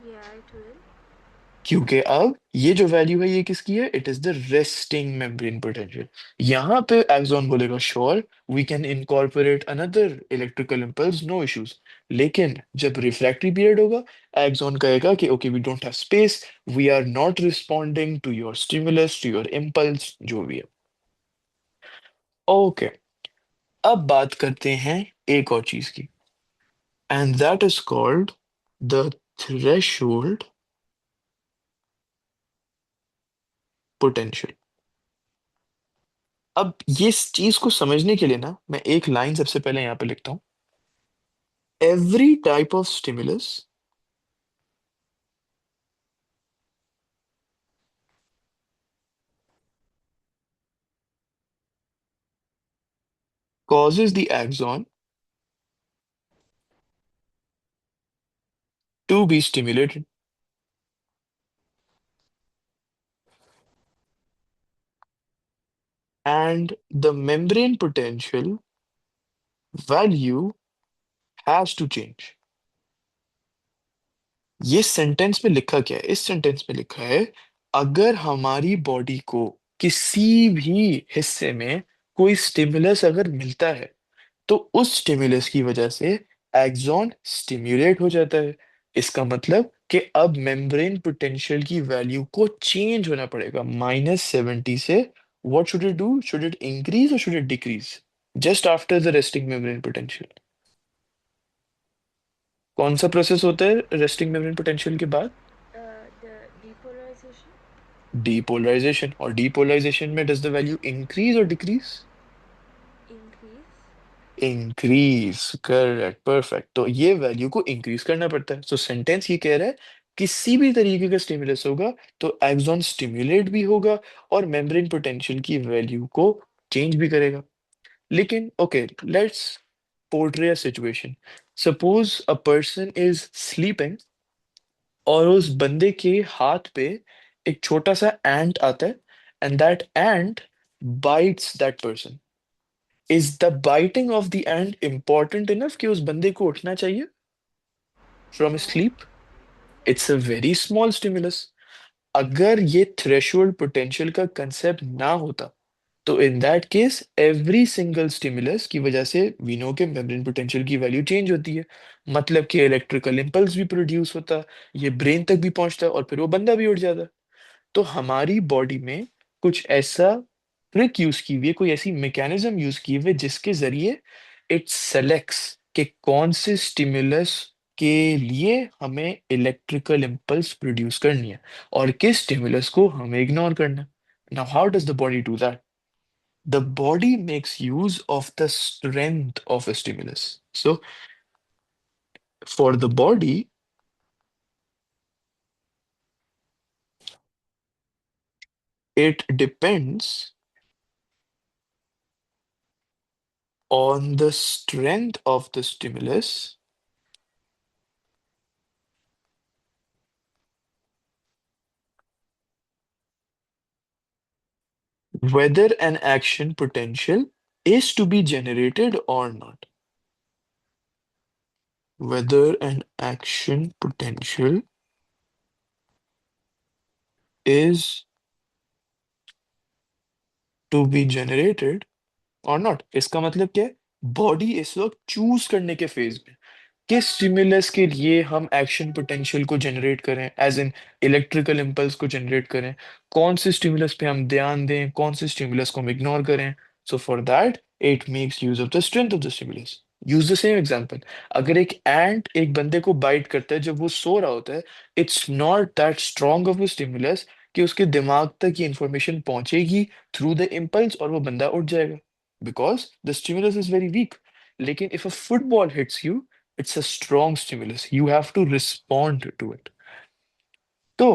Yeah, it will. क्योंकि अब ये जो वैल्यू है ये किसकी है? It is the resting membrane potential. यहाँ पे एक्सॉन बोलेगा sure, we can incorporate another electrical impulse, no issues. लेकिन जब रिफ्रैक्टरी पीरियड होगा, एक्सॉन कहेगा कि okay we don't have space, we are not responding to your stimulus, to your impulse, जो भी है। ओके, अब बात करते हैं एक और चीज की, and that is called the threshold potential. अब ये इस चीज को समझने के लिए ना, मैं एक लाइन सबसे पहले यहाँ पे लिखता हूँ। Every type of stimulus causes the axon to be stimulated, and the membrane potential value has to change। ये सेंटेंस में लिखा क्या है? इस सेंटेंस में लिखा है, अगर हमारी बॉडी को किसी भी हिस्से में कोई स्टिमुलस अगर मिलता है, तो उस स्टिमुलस की वजह से एक्सॉन स्टिम्युलेट हो जाता है। इसका मतलब कि अब मेम्ब्रेन पोटेंशियल की वैल्यू को चेंज होना पड़ेगा -70 से। What should it do? Should it increase और should it decrease just after the resting membrane potential? कौन सा प्रोसेस होता है रेस्टिंग मेम्ब्रेन पोटेंशियल के बाद? The depolarization. डीपोलराइजेशन। और डीपोलराइजेशन में डज द वैल्यू इंक्रीज और decrease? Increase. Increase, correct, perfect. तो ये वैल्यू को इंक्रीज करना पड़ता है। सो सेंटेंस ये कह रहा है, किसी भी तरीके का स्टिमुलस होगा तो एक्सॉन स्टिमुलेट भी होगा और मेम्ब्रेन पोटेंशियल की वैल्यू को चेंज भी करेगा। लेकिन okay, let's portray a situation. Suppose a person is sleeping और उस बंदे के हाथ पे एक छोटा सा एंट आता है and that ant bytes that person. Is the biting of the ant important enough कि उस बंदे को उठना चाहिए from No. Sleep? It's a very small stimulus. अगर ये थ्रेशोल्ड पोटेंशियल का कंसेप्ट ना होता तो इन that case every single stimulus की वजह से वी नो के मेम्ब्रेन पोटेंशियल की वैल्यू चेंज होती है। मतलब कि इलेक्ट्रिकल इंपल्स भी प्रोड्यूस होता, ये ब्रेन तक भी पहुंचता और फिर वो बंदा भी उठ जाता। तो हमारी बॉडी में कुछ ऐसा ट्रिक यूज की हुई है, कोई ऐसी मैकेनिज्म यूज की हुई है जिसके जरिए इट सेलेक्ट्स कि कौन से स्टिमुलस के लिए हमें इलेक्ट्रिकल इंपल्स प्रोड्यूस करनी है और किस स्टिमुलस को हमें इग्नोर करना है। Now how does the body do that? The body makes use of the strength of a stimulus. So, for the body, it depends on the strength of the stimulus, whether an action potential is to be generated or not. Whether an action potential is to be generated और नॉट। इसका मतलब क्या है? बॉडी इस वक्त चूज करने के फेज में किस स्टिमुलस के लिए हम एक्शन पोटेंशियल को जनरेट करें, एज इन इलेक्ट्रिकल इम्पल्स को जनरेट करें, कौन से स्टिमुलस पे हम ध्यान दें, कौन से स्टिमुलस को हम इग्नोर करें। So for that it makes use of the strength of the stimulus. Use the same example. अगर एक एंट एक बंदे को बाइट करता है जब वो सो रहा होता है, it's not that strong of a stimulus कि उसके दिमाग तक ये इंफॉर्मेशन पहुंचेगी थ्रू द इम्पल्स और वो बंदा उठ जाएगा, because the stimulus is very weak. लेकिन if a football hits you, it's a strong stimulus. You have to respond to it. तो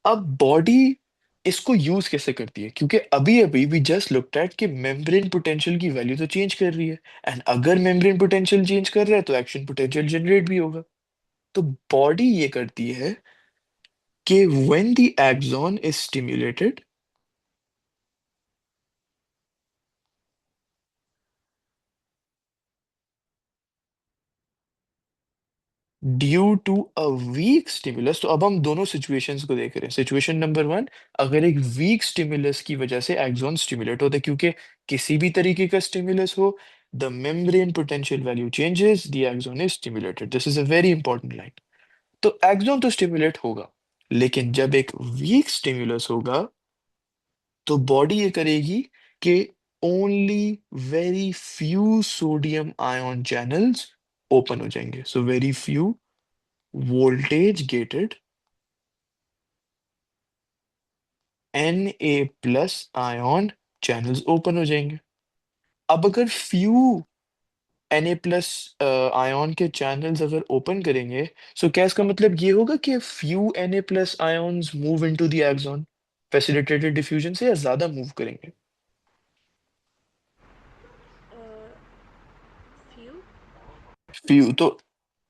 अब बॉडी इसको यूज कैसे करती है? क्योंकि अभी अभी वी जस्ट लुक्ड एट कि मेम्ब्रेन पोटेंशियल की वैल्यू तो चेंज कर रही है, एंड अगर मेम्ब्रेन पोटेंशियल चेंज कर रहा है तो एक्शन पोटेंशियल जनरेट भी होगा। तो बॉडी ये करती है कि when the axon is stimulated due to a weak stimulus. तो अब हम दोनों सिचुएशंस को देख रहे हैं। सिचुएशन नंबर वन, अगर एक वीक स्टिमुलस की वजह से एक्सॉन स्टिमुलेट होता है, क्योंकि किसी भी तरीके का स्टिमुलस हो, the membrane potential value changes, the axon is stimulated. This is a very important line. तो एक्सॉन तो स्टिमुलेट होगा, लेकिन जब एक वीक स्टिमुलस होगा तो बॉडी ये करेगी कि only very few sodium ion channels open हो जाएंगे। So very few voltage gated Na+ ion channels open हो जाएंगे। अब अगर फ्यू Na+ आयन के चैनल्स अगर ओपन करेंगे, सो क्या इसका मतलब ये होगा कि few Na+ ions move into the axon facilitated diffusion से, या ज्यादा मूव करेंगे? Uh, few? फ्यू। तो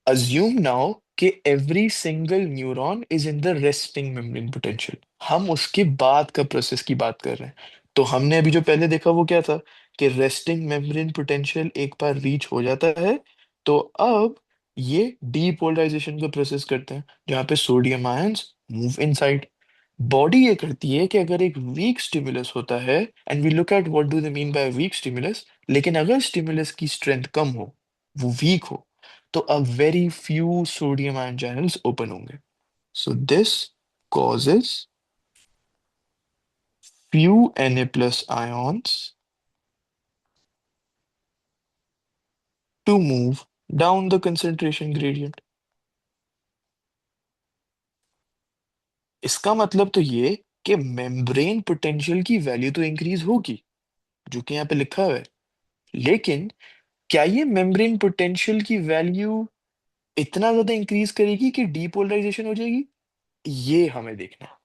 assume now कि every single neuron is in the resting membrane potential। हम उसके बाद का प्रोसेस की बात कर रहे हैं। तो हमने अभी जो पहले देखा वो क्या था कि रेस्टिंग मेम्ब्रेन पोटेंशियल एक बार रीच हो जाता है तो अब ये डीपोलराइजेशन का प्रोसेस करते हैं जहाँ पे sodium ions move inside. Body ये करती है कि अगर एक वीक स्टिमुलस होता है, and we look at what do they mean by weak stimulus, लेकिन अगर स्टिमुलस की स्ट्रेंथ कम हो, वो वीक हो, तो a very few sodium ion channels open होंगे। So this causes few Na+ ions to move down the concentration gradient। इसका मतलब तो ये कि मेम्ब्रेन पोटेंशियल की वैल्यू तो इंक्रीज होगी, जो कि यहाँ पे लिखा हुआ है। लेकिन क्या ये मेम्ब्रेन पोटेंशियल की वैल्यू इतना ज्यादा इंक्रीज करेगी कि डीपोलराइजेशन हो जाएगी, ये हमें देखना है।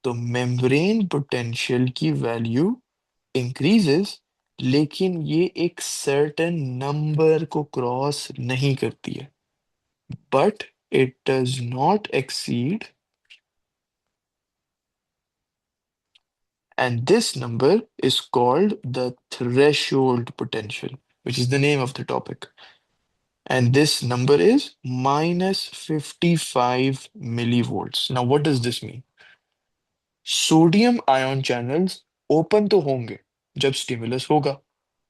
तो मेम्ब्रेन पोटेंशियल की वैल्यू इंक्रीजेस, लेकिन ये एक सर्टेन नंबर को क्रॉस नहीं करती है, but it does not exceed, and this number is called the threshold potential, which is the name of the topic. And this number is minus 55 millivolts. Now, what does this mean? Sodium ion channels open तो होंगे जब स्टिमुलस होगा।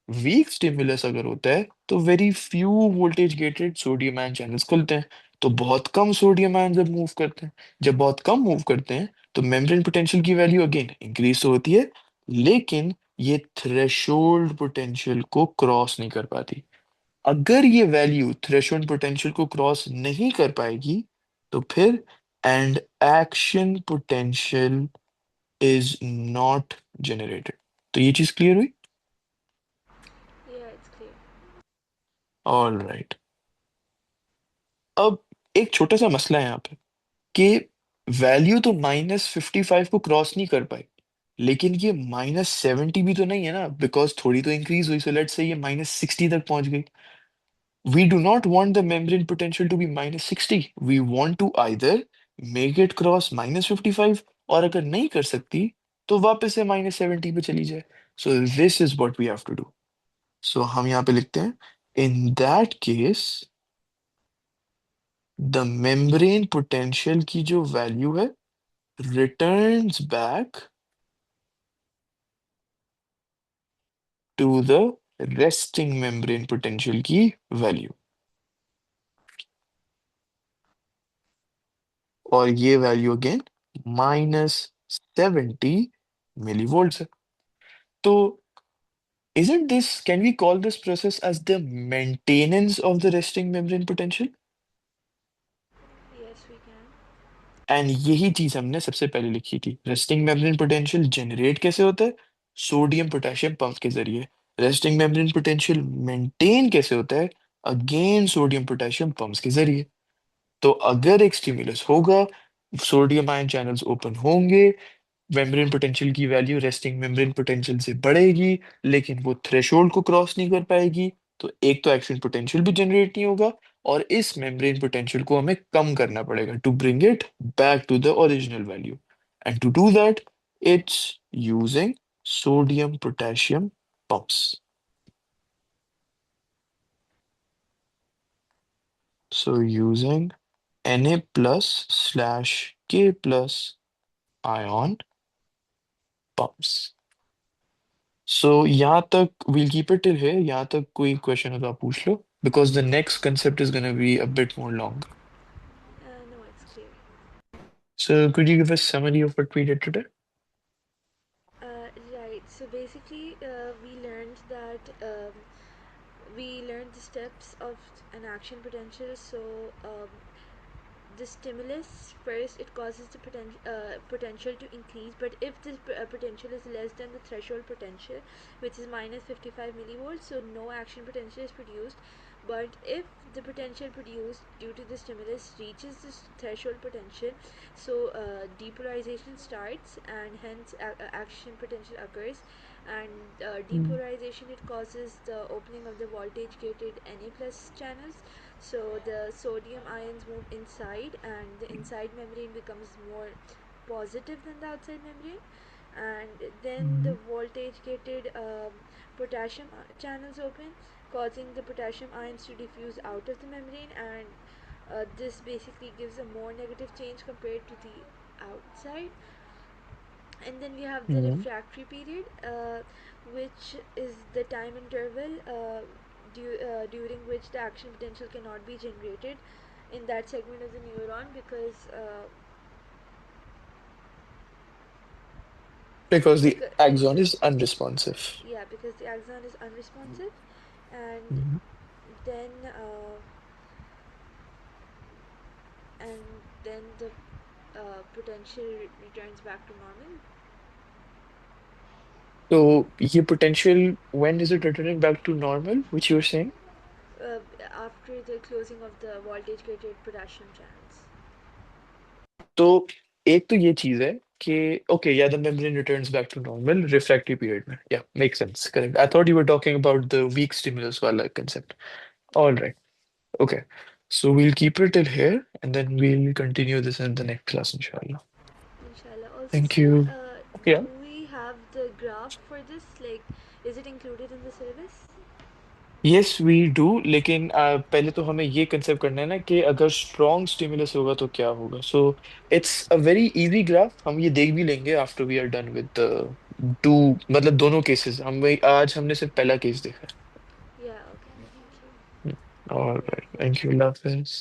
वीक स्टिमुलस अगर होता है तो very few voltage gated sodium ion channels खुलते हैं, तो बहुत कम सोडियम आयन जब मूव करते हैं, जब बहुत कम मूव करते हैं तो मेम्ब्रेन पोटेंशियल की वैल्यू अगेन इंक्रीज तो होती है, लेकिन ये थ्रेशोल्ड पोटेंशियल को क्रॉस नहीं कर पाती। अगर ये वैल्यू थ्रेशोल्ड पोटेंशियल को क्रॉस नहीं कर पाएगी तो फिर and action potential is not generated. तो ये चीज क्लियर हुई? Yeah, it's clear. All right. अब एक छोटा सा मसला है यहाँ पे कि वैल्यू तो -55 को क्रॉस नहीं कर पाई, लेकिन ये -70 भी तो नहीं है ना, बिकॉज थोड़ी तो इंक्रीज हुई, सो लेट्स से ये -60 तक पहुंच गई। We do not want the membrane potential to be -60, we want to either make it cross -55, और अगर नहीं कर सकती तो वापस से -70 पे चली जाए। So this is what we have to do. So हम यहाँ पे लिखते हैं, in that case the membrane potential की जो वैल्यू है returns back to the resting membrane potential की वैल्यू, और ये वैल्यू अगेन -70 millivolts है। तो isn't this, can we call this process as the maintenance of the resting membrane potential? Yes, we can. And यही चीज हमने सबसे पहले लिखी थी। रेस्टिंग मेम्ब्रेन पोटेंशियल जनरेट कैसे होता है? सोडियम पोटेशियम पंप के जरिए। रेस्टिंग मेम्ब्रेन पोटेंशियल मेंटेन कैसे होता है? अगेन सोडियम पोटेशियम पंप्स के जरिए। तो अगर एक स्टिमुलस होगा, सोडियम आयन चैनल्स ओपन होंगे, मेम्ब्रेन पोटेंशियल की वैल्यू रेस्टिंग मेम्ब्रेन पोटेंशियल से बढ़ेगी, लेकिन वो थ्रेशोल्ड को क्रॉस नहीं कर पाएगी, तो एक तो एक्शन पोटेंशियल भी जनरेट नहीं होगा, और इस मेम्ब्रेन पोटेंशियल को हमें कम करना पड़ेगा to bring it back to the original value. And to do that it's using sodium potassium pumps. So using Na plus slash K plus ion pumps. So यहाँ तक we'll keep it till here. यहाँ तक कोई question हो तो आप पूछ लो, because the next concept is gonna be a bit more long. No, it's clear. So could you give us summary of what we did today? Right. So basically, we learned the steps of an action potential. So the stimulus first, it causes the potential to increase, but if this potential is less than the threshold potential, which is -55 millivolts, so no action potential is produced. But if the potential produced due to the stimulus reaches this threshold potential, so depolarization starts, and hence action potential occurs. And Mm. depolarization, it causes the opening of the voltage gated Na plus channels, so the sodium ions move inside, and the inside membrane becomes more positive than the outside membrane. And then the Mhm. voltage gated potassium channels open, causing the potassium ions to diffuse out of the membrane, and this basically gives a more negative change compared to the outside. And then we have the Mhm. refractory period, which is the time interval during which the action potential cannot be generated in that segment of the neuron, Because the because axon is unresponsive. yeah, because the axon is unresponsive. And Mhm. then and then the potential returns back to normal. So ये potential, when is it returning back to normal, which you were saying? uh, after the closing of the voltage gated potassium channels. तो एक तो ये चीज है कि ओके या the membrane returns back to normal refractory period में या make sense correct I thought you were talking about the weak stimulus वाला concept all right okay so we'll keep it till here and then we'll continue this in the next class inshallah. Inshallah. Also, Thank sir, you. do Yeah. we have the graph for this? Like, is it included in the syllabus? Yes we do लेकिन पहले तो हमें ये कंसेप्ट करना है ना कि अगर स्ट्रॉन्ग स्टिमुलस होगा तो क्या होगा so it's a very easy graph हम ये देख भी लेंगे after we are done with two मतलब दोनों केसेस आज हमने सिर्फ पहला केस देखा Yeah, okay. Thank you. है ऑलराइट थैंक यू अल्लाह हाफिज़